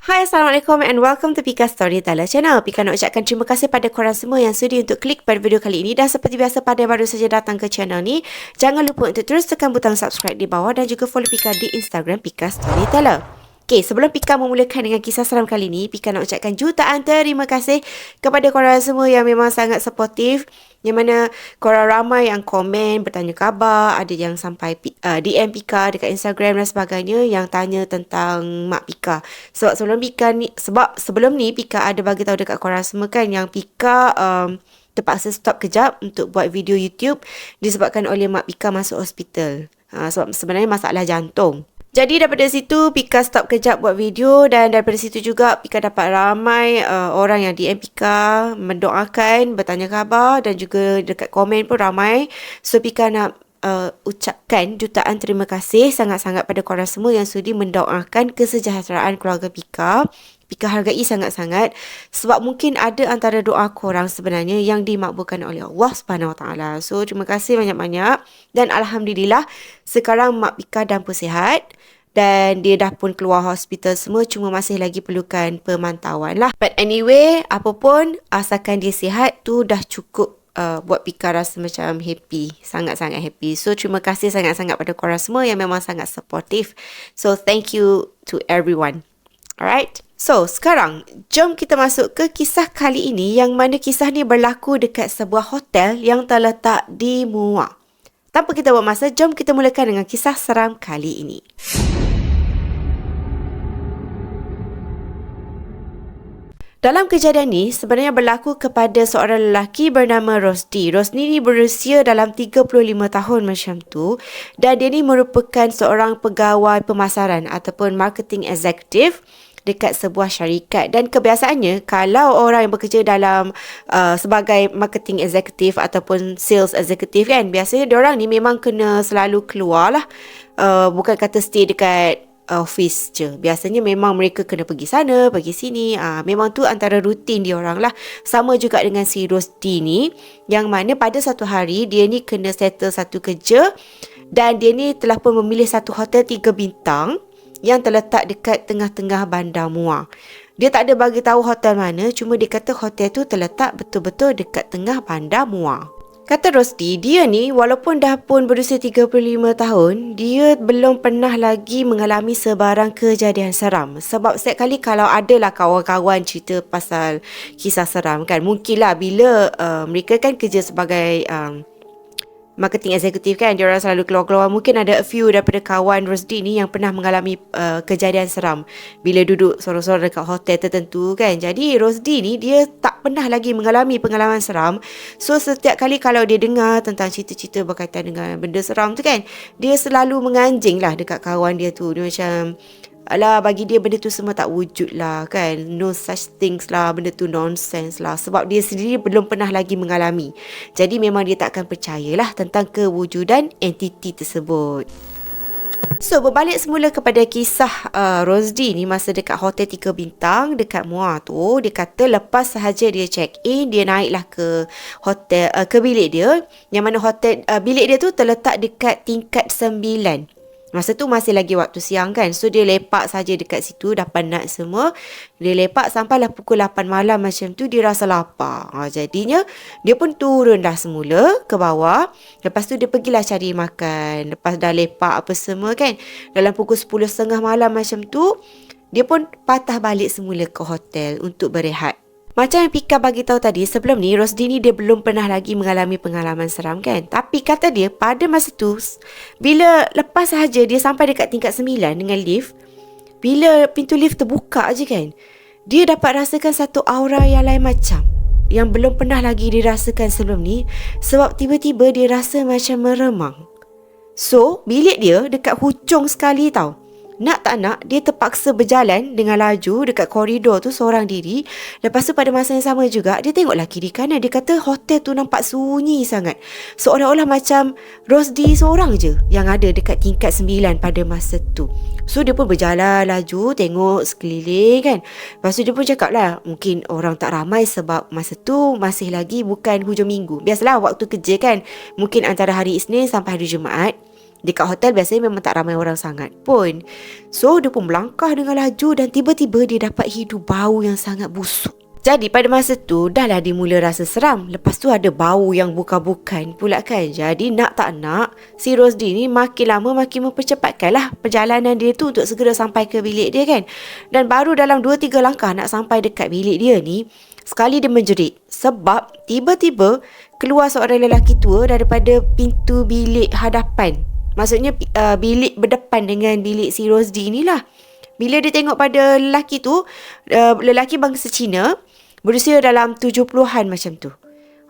Hai, Assalamualaikum and welcome to Pika Storyteller Channel. Pika nak ucapkan terima kasih pada korang semua yang sudi untuk klik pada video kali ini. Dan seperti biasa, pada yang baru saja datang ke channel ni, jangan lupa untuk terus tekan butang subscribe di bawah dan juga follow Pika di Instagram Pika Storyteller. Okay, sebelum Pika memulakan dengan kisah seram kali ini, Pika nak ucapkan jutaan terima kasih kepada korang semua yang memang sangat supportive. Yang mana korang ramai yang komen, bertanya khabar, ada yang sampai DM Pika dekat Instagram dan sebagainya yang tanya tentang Mak Pika. Sebelum ni Pika ada bagi tahu dekat korang semua kan yang Pika terpaksa stop kejap untuk buat video YouTube disebabkan oleh Mak Pika masuk hospital. Sebab sebenarnya masalah jantung. Jadi daripada situ Pika stop kejap buat video dan daripada situ juga Pika dapat ramai orang yang DM Pika mendoakan, bertanya khabar dan juga dekat komen pun ramai. So Pika nak ucapkan jutaan terima kasih sangat-sangat pada korang semua yang sudi mendoakan kesejahteraan keluarga Pika. Pika hargai sangat-sangat sebab mungkin ada antara doa korang sebenarnya yang dimakbulkan oleh Allah Subhanahu Wa Taala. So terima kasih banyak-banyak dan alhamdulillah sekarang Mak Pika dah pun sihat dan dia dah pun keluar hospital semua, cuma masih lagi perlukan pemantauan lah. But anyway, apa pun asalkan dia sihat tu dah cukup buat Pika rasa macam happy, sangat-sangat happy. So terima kasih sangat-sangat pada korang semua yang memang sangat supportive. So thank you to everyone. Alright. So, sekarang, jom kita masuk ke kisah kali ini yang mana kisah ni berlaku dekat sebuah hotel yang terletak di Muar. Tanpa kita buat masa, jom kita mulakan dengan kisah seram kali ini. Dalam kejadian ni, sebenarnya berlaku kepada seorang lelaki bernama Rosdi. Rosdi ni berusia dalam 35 tahun macam tu. Dan dia ni merupakan seorang pegawai pemasaran ataupun marketing executive dekat sebuah syarikat. Dan kebiasaannya, kalau orang yang bekerja dalam sebagai marketing executive ataupun sales executive kan, biasanya diorang ni memang kena selalu keluar lah. Bukan kata stay dekat office je. Biasanya memang mereka kena pergi sana, pergi sini. Memang tu antara rutin diorang lah. Sama juga dengan si Rosdi ni, yang mana pada satu hari dia ni kena settle satu kerja dan dia ni telah pun memilih satu hotel 3 bintang yang terletak dekat tengah-tengah bandar Muar. Dia tak ada bagi tahu hotel mana, cuma dia kata hotel tu terletak betul-betul dekat tengah bandar Muar. Kata Rosdi, dia ni walaupun dah pun berusia 35 tahun, dia belum pernah lagi mengalami sebarang kejadian seram. Sebab setiap kali kalau adalah kawan-kawan cerita pasal kisah seram kan, mungkinlah bila mereka kan kerja sebagai marketing eksekutif kan, diorang selalu keluar-keluar. Mungkin ada a few daripada kawan Rosdi ni yang pernah mengalami kejadian seram bila duduk sorang-sorang dekat hotel tertentu kan. Jadi Rosdi ni dia tak pernah lagi mengalami pengalaman seram. So setiap kali kalau dia dengar tentang cerita-cerita berkaitan dengan benda seram tu kan, dia selalu menganjing lah dekat kawan dia tu. Dia macam, alah, bagi dia benda tu semua tak wujud lah kan. No such things lah, benda tu nonsense lah. Sebab dia sendiri belum pernah lagi mengalami. Jadi memang dia tak akan percayalah tentang kewujudan entiti tersebut. So, berbalik semula kepada kisah Rosdi ni masa dekat hotel 3 bintang dekat Muar tu. Dia kata lepas sahaja dia check in, dia naiklah ke hotel, ke bilik dia. Yang mana bilik dia tu terletak dekat tingkat 9. Masa tu masih lagi waktu siang kan. So dia lepak saja dekat situ, dah penat semua. Dia lepak sampailah pukul 8 malam macam tu, dia rasa lapar. Jadinya dia pun turun dah semula ke bawah. Lepas tu dia pergilah cari makan. Lepas dah lepak apa semua kan, dalam pukul 10.30 malam macam tu, dia pun patah balik semula ke hotel untuk berehat. Macam yang Pika bagi tahu tadi, sebelum ni Rosdi ni dia belum pernah lagi mengalami pengalaman seram kan. Tapi kata dia pada masa tu, bila lepas sahaja dia sampai dekat tingkat 9 dengan lift, bila pintu lift terbuka je kan, dia dapat rasakan satu aura yang lain macam, yang belum pernah lagi dirasakan sebelum ni. Sebab tiba-tiba dia rasa macam meremang. So bilik dia dekat hujung sekali tau. Nak tak nak, dia terpaksa berjalan dengan laju dekat koridor tu seorang diri. Lepas tu pada masa yang sama juga, dia tengoklah kiri kanan. Dia kata hotel tu nampak sunyi sangat. Seolah-olah macam Rosdi seorang je yang ada dekat tingkat 9 pada masa tu. So dia pun berjalan laju, tengok sekeliling kan. Lepas tu dia pun cakap lah, mungkin orang tak ramai sebab masa tu masih lagi bukan hujung minggu. Biasalah waktu kerja kan, mungkin antara hari Isnin sampai hari Jumaat. Dekat hotel biasanya memang tak ramai orang sangat pun. So dia pun melangkah dengan laju dan tiba-tiba dia dapat hidu bau yang sangat busuk. Jadi pada masa tu dah lah dia mula rasa seram. Lepas tu ada bau yang bukan-bukan pula kan. Jadi nak tak nak, si Rosdi ni makin lama makin mempercepatkan lah perjalanan dia tu untuk segera sampai ke bilik dia kan. Dan baru dalam 2-3 langkah nak sampai dekat bilik dia ni, sekali dia menjerit. Sebab tiba-tiba keluar seorang lelaki tua daripada pintu bilik hadapan. Maksudnya bilik berdepan dengan bilik si Rosdi ni lah. Bila dia tengok pada lelaki tu, lelaki bangsa Cina, berusia dalam 70-an macam tu.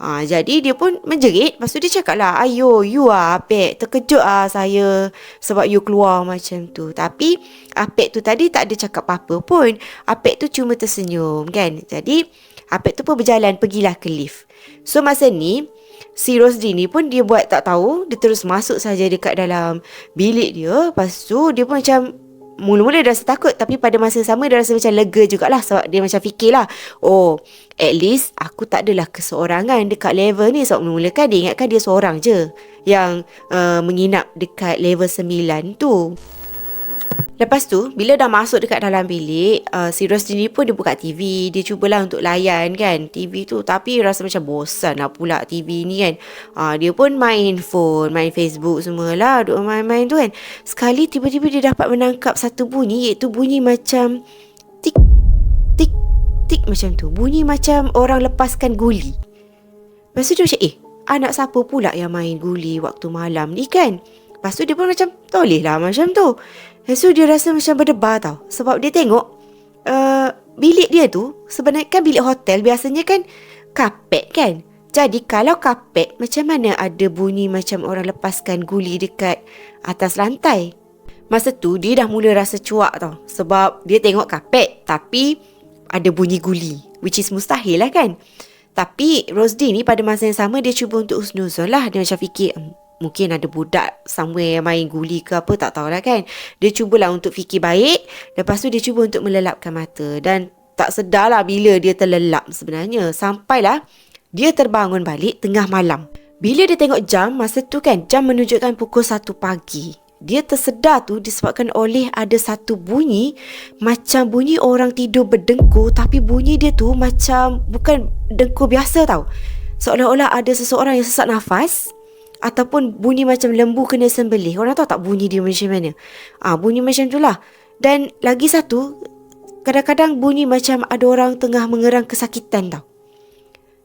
Jadi dia pun menjerit. Lepas tu dia cakap lah, ayo, you Apek, terkejut saya sebab you keluar macam tu. Tapi Apek tu tadi tak ada cakap apa-apa pun. Apek tu cuma tersenyum kan. Jadi Apek tu pun berjalan, pergilah ke lift. So masa ni, si Rosdi ni pun dia buat tak tahu. Dia terus masuk saja dekat dalam bilik dia. Lepas tu dia pun macam mula-mula dia rasa takut, tapi pada masa sama dia rasa macam lega jugalah. Sebab dia macam fikirlah, oh, at least aku tak adalah keseorangan dekat level ni. Sebab mula-mula kan dia ingatkan dia seorang je yang menginap dekat level 9 tu. Lepas tu, bila dah masuk dekat dalam bilik, si Rosdi ni pun dia buka TV. Dia cubalah untuk layan kan TV tu. Tapi rasa macam bosan lah pula TV ni kan. Dia pun main phone, main Facebook semualah, duk main-main tu kan. Sekali tiba-tiba dia dapat menangkap satu bunyi, iaitu bunyi macam tik, tik, tik macam tu. Bunyi macam orang lepaskan guli. Lepas tu dia macam, anak siapa pula yang main guli waktu malam ni kan. Lepas tu dia pun macam, toleh lah macam tu. So dia rasa macam berdebar tau. Sebab dia tengok bilik dia tu sebenarnya kan bilik hotel biasanya kan kapet kan. Jadi kalau kapet, macam mana ada bunyi macam orang lepaskan guli dekat atas lantai? Masa tu dia dah mula rasa cuak tau. Sebab dia tengok kapet tapi ada bunyi guli, which is mustahil lah kan. Tapi Rosdi ni pada masa yang sama dia cuba untuk husnuzon lah. Dia macam fikir, mungkin ada budak somewhere yang main guli ke apa, tak tahulah kan. Dia cubalah untuk fikir baik. Lepas tu dia cuba untuk melelapkan mata. Dan tak sedarlah bila dia terlelap sebenarnya. Sampailah dia terbangun balik tengah malam. Bila dia tengok jam, masa tu kan jam menunjukkan pukul 1 pagi. Dia tersedar tu disebabkan oleh ada satu bunyi macam bunyi orang tidur berdengkur. Tapi bunyi dia tu macam bukan dengkur biasa tau. Seolah-olah ada seseorang yang sesak nafas. Ataupun bunyi macam lembu kena sembelih. Orang tahu tak bunyi dia macam mana? Bunyi macam tu lah. Dan lagi satu, kadang-kadang bunyi macam ada orang tengah mengerang kesakitan tau.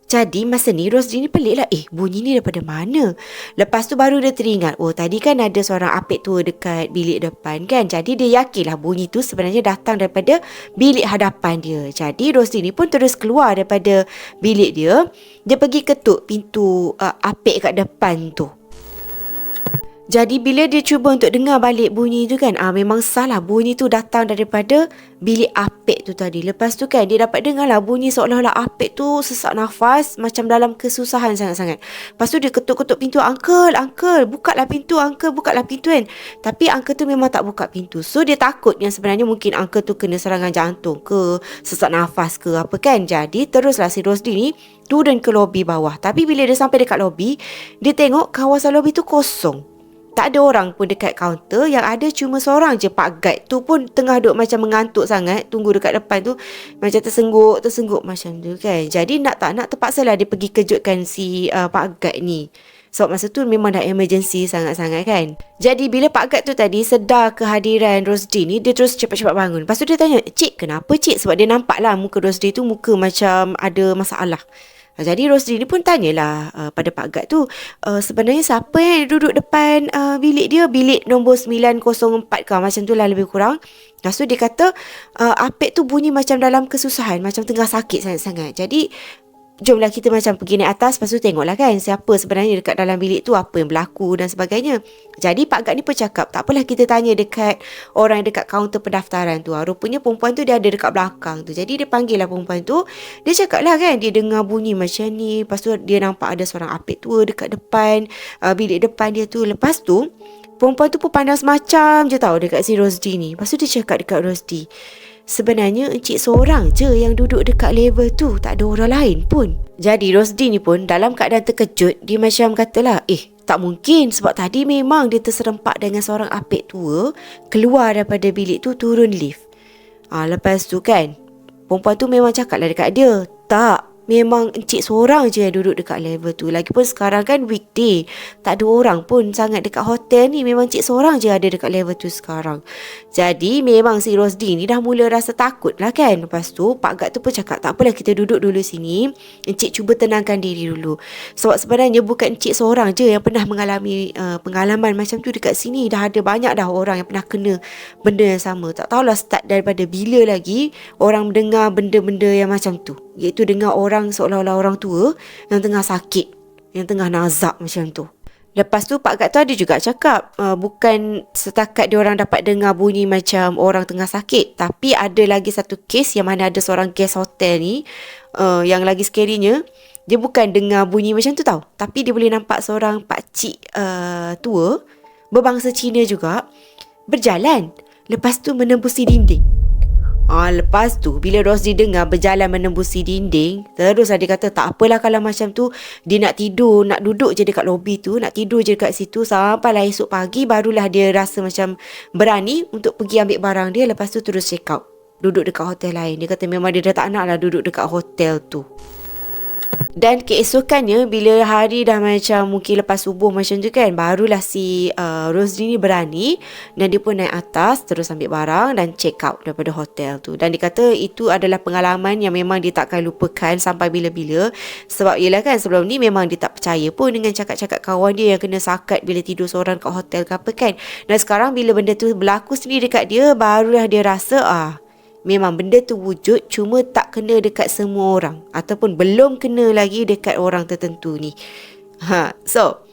Jadi masa ni Rosdi ni pelik lah. Bunyi ni daripada mana? Lepas tu baru dia teringat, oh tadi kan ada seorang apek tua dekat bilik depan kan. Jadi dia yakinlah bunyi tu sebenarnya datang daripada bilik hadapan dia. Jadi Rosdi ni pun terus keluar daripada bilik dia. Dia pergi ketuk pintu apek kat depan tu. Jadi bila dia cuba untuk dengar balik bunyi tu kan, memang salah. Bunyi tu datang daripada bilik apek tu tadi. Lepas tu kan dia dapat dengar lah bunyi seolah-olah apek tu sesak nafas, macam dalam kesusahan sangat-sangat. Lepas tu dia ketuk-ketuk pintu, Uncle, bukalah pintu, Uncle, bukalah pintu kan. Tapi Uncle tu memang tak buka pintu. So dia takut yang sebenarnya mungkin Uncle tu kena serangan jantung ke, sesak nafas ke apa kan. Jadi teruslah si Rosdi ni turun ke lobi bawah. Tapi bila dia sampai dekat lobi, dia tengok kawasan lobi tu kosong. Tak ada orang pun dekat kaunter. Yang ada cuma seorang je Pak Guide. Tu pun tengah duduk macam mengantuk sangat. Tunggu dekat depan tu macam tersengguk macam tu kan. Jadi nak tak nak terpaksalah dia pergi kejutkan si Pak Guide ni. Sebab masa tu memang dah emergency sangat-sangat kan. Jadi bila Pak Guide tu tadi sedar kehadiran Rosdi ni, dia terus cepat-cepat bangun. Lepas tu dia tanya, Cik kenapa Cik? Sebab dia nampak lah muka Rosdi tu muka macam ada masalah. Jadi Rosdi ni pun tanyalah pada Pak Guide tu, sebenarnya siapa yang duduk depan bilik dia, bilik nombor 904 ke, macam tu lah lebih kurang. Lepas tu dia kata apek tu bunyi macam dalam kesusahan, macam tengah sakit sangat-sangat. Jadi jomlah kita macam pergi naik atas. Lepas tu tengoklah kan siapa sebenarnya dekat dalam bilik tu, apa yang berlaku dan sebagainya. Jadi Pak Guide ni pun cakap, tak apalah kita tanya dekat orang yang dekat kaunter pendaftaran tu. Rupanya perempuan tu dia ada dekat belakang tu. Jadi dia panggil lah perempuan tu. Dia cakap lah kan, dia dengar bunyi macam ni. Lepas tu dia nampak ada seorang apek tua dekat depan bilik depan dia tu. Lepas tu perempuan tu pun pandang semacam je tau dekat si Rosdi ni. Lepas tu dia cakap dekat Rosdi, sebenarnya encik seorang je yang duduk dekat level tu, tak ada orang lain pun. Jadi Rosdi ni pun dalam keadaan terkejut, dia macam katalah, Tak mungkin sebab tadi memang dia terserempak dengan seorang apek tua keluar daripada bilik tu turun lift. Lepas tu kan, perempuan tu memang cakap lah dekat dia, tak, memang encik seorang je yang duduk dekat level tu. Lagipun sekarang kan weekday, tak ada orang pun sangat dekat hotel ni. Memang encik seorang je ada dekat level tu sekarang. Jadi memang si Rosdi ni dah mula rasa takut lah kan. Lepas tu Pak Gad tu pun cakap, tak apalah, kita duduk dulu sini, encik cuba tenangkan diri dulu. Sebab sebenarnya bukan encik seorang je yang pernah mengalami pengalaman macam tu dekat sini. Dah ada banyak dah orang yang pernah kena benda yang sama. Tak tahulah start daripada bila lagi orang mendengar benda-benda yang macam tu, iaitu dengar orang seolah-olah orang tua yang tengah sakit, yang tengah nazak macam tu. Lepas tu Pak Gad tu ada juga cakap, bukan setakat diorang dapat dengar bunyi macam orang tengah sakit, tapi ada lagi satu kes yang mana ada seorang guest hotel ni, yang lagi scary-nya, dia bukan dengar bunyi macam tu tau, tapi dia boleh nampak seorang pakcik tua berbangsa Cina juga berjalan, lepas tu menembusi dinding. Lepas tu bila Rosdi dengar berjalan menembusi dinding, terus dia kata tak apalah kalau macam tu dia nak tidur, nak duduk je dekat lobi tu, nak tidur je dekat situ sampailah esok pagi, barulah dia rasa macam berani untuk pergi ambil barang dia. Lepas tu terus check out, duduk dekat hotel lain. Dia kata memang dia dah tak nak lah duduk dekat hotel tu. Dan keesokannya bila hari dah macam mungkin lepas subuh macam tu kan, barulah si Rosdi ni berani dan dia pun naik atas terus ambil barang dan check out daripada hotel tu. Dan dia kata itu adalah pengalaman yang memang dia takkan lupakan sampai bila-bila. Sebab yelah kan, sebelum ni memang dia tak percaya pun dengan cakap-cakap kawan dia yang kena sakat bila tidur seorang kat hotel ke apa kan. Dan sekarang bila benda tu berlaku sendiri dekat dia, barulah dia rasa memang benda tu wujud, cuma tak kena dekat semua orang, ataupun belum kena lagi dekat orang tertentu ni. So,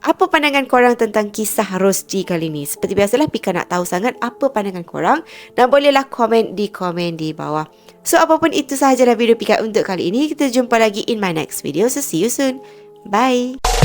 apa pandangan korang tentang kisah Rosdi kali ni? Seperti biasalah, Pika nak tahu sangat apa pandangan korang, dan bolehlah komen di bawah. So, apapun itu sahajalah video Pika untuk kali ini. Kita jumpa lagi in my next video. So, see you soon. Bye.